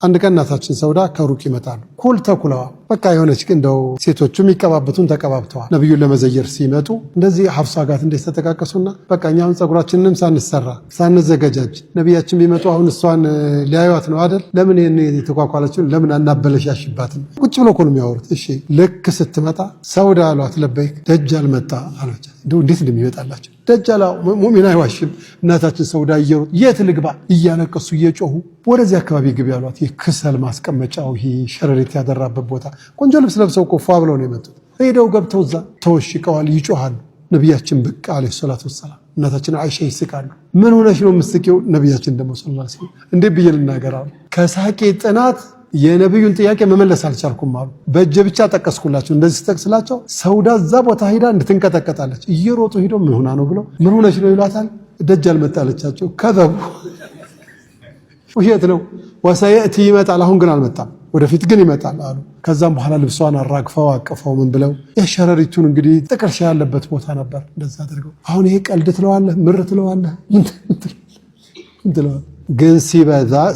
አንድ ቀን እናታችን ሰውዳ ከሩቅ ይመጣሉ። ኩል ተኩለዋ በቃ የሆነች እንደው ሴቶቹ የሚቀባበቱን ተቀባብተዋል። ነብዩን ለመዘየር ሲመጡ እንደዚህ ሐፍሳ ጋር እንደ ተጠቃቀሱና በቃ እኛም ጸጉራችንንም ሳንሰራ ሳንዘገጃጅ ነብያችን ቢመጡ አሁን እሷን ሊያዩት ነው አይደል? ለምን ይሄን የተቋቋለችውን ለምን አናበለሻሽባትም? ቁጭ ብሎ እኮ ነው የሚያወሩት። እሺ ልክ ስትመጣ ሰውዳ አሏት። ለበይክ ደጃል መጣ አሏት። እንዴት እንደሚመጣላቸው ደጃል ሙእሚን አይዋሽም። እናታችን ሰውዳ እየሮጡ የት ልግባ እያለቀሱ እየጮሁ ወደዚህ አካባቢ ግቢ ያሏት። የክሰል ማስቀመጫው ይሄ ሸረሪት ያደራበት ቦታ ቆንጆ ልብስ ለብሰው ቆፋ ብለው ነው የመጡት። ሄደው ገብተው እዛ ተወሽቀዋል፣ ይጮሃሉ። ነብያችን በቃ አለይሂ ሰላቱ ወሰላም እናታችን አይሻ ይስቃሉ። ምን ሆነሽ ነው የምትስቂው? ነብያችን ደግሞ ሰለላሁ ዐለይሂ ወሰለም እንዴ ብዬ ልናገር አሉ። ከሳቄ ጥናት የነብዩን ጥያቄ መመለስ አልቻልኩም አሉ። በእጄ ብቻ ጠቀስኩላቸው። እንደዚህ ተጠቅስላቸው ሰውዳ እዛ ቦታ ሄዳ እንድትንቀጠቀጣለች። እየሮጡ ሄደው ምን ሆና ነው ብለው ምን ሆነሽ ነው ይሏታል። ደጃል መጣለቻቸው። ከዘቡ ውሸት ነው። ወሰየእቲ ይመጣል፣ አሁን ግን አልመጣም፣ ወደፊት ግን ይመጣል አሉ። ከዛም በኋላ ልብሷን አራግፈው አቅፈው ምን ብለው የሸረሪቱን እንግዲህ ጥቅርሻ ያለበት ቦታ ነበር እንደዛ አድርገው። አሁን ይሄ ቀልድ ትለዋለህ፣ ምር ትለዋለህ፣ ምን ትለዋለህ? ግን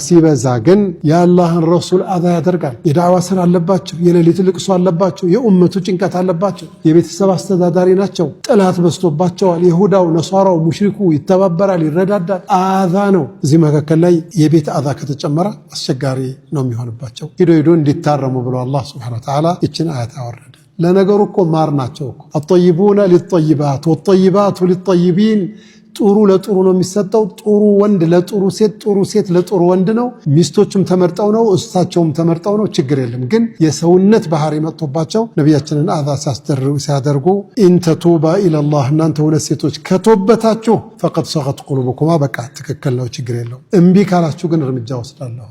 ሲበዛ ግን የአላህን ረሱል አዛ ያደርጋል። የዳዕዋ ስራ አለባቸው፣ የሌሊት ልቅሶ አለባቸው፣ የኡመቱ ጭንቀት አለባቸው፣ የቤተሰብ አስተዳዳሪ ናቸው። ጥላት በዝቶባቸዋል። ይሁዳው፣ ነሷራው፣ ሙሽሪኩ ይተባበራል፣ ይረዳዳል። አዛ ነው። እዚህ መካከል ላይ የቤት አዛ ከተጨመረ አስቸጋሪ ነው የሚሆንባቸው። ሂዶ እንዲታረሙ ብሎ አላህ ሱብሓነሁ ወተዓላ ይችን አያት አወረደ። ለነገሩ እኮ ማር ናቸው እኮ አጠይቡነ ሊጠይባት ወጠይባቱ ሊጠይቢን። ጥሩ ለጥሩ ነው የሚሰጠው። ጥሩ ወንድ ለጥሩ ሴት፣ ጥሩ ሴት ለጥሩ ወንድ ነው። ሚስቶችም ተመርጠው ነው፣ እሳቸውም ተመርጠው ነው። ችግር የለም። ግን የሰውነት ባህሪ መጥቶባቸው ነቢያችንን አዛ ሲያደርጉ ኢንተቱባ ኢለላህ እናንተ ሁለት ሴቶች ከቶበታችሁ ፈቀድ ሰገት ቁሉቡኩማ በቃ ትክክል ነው፣ ችግር የለው። እምቢ ካላችሁ ግን እርምጃ ወስዳለሁ።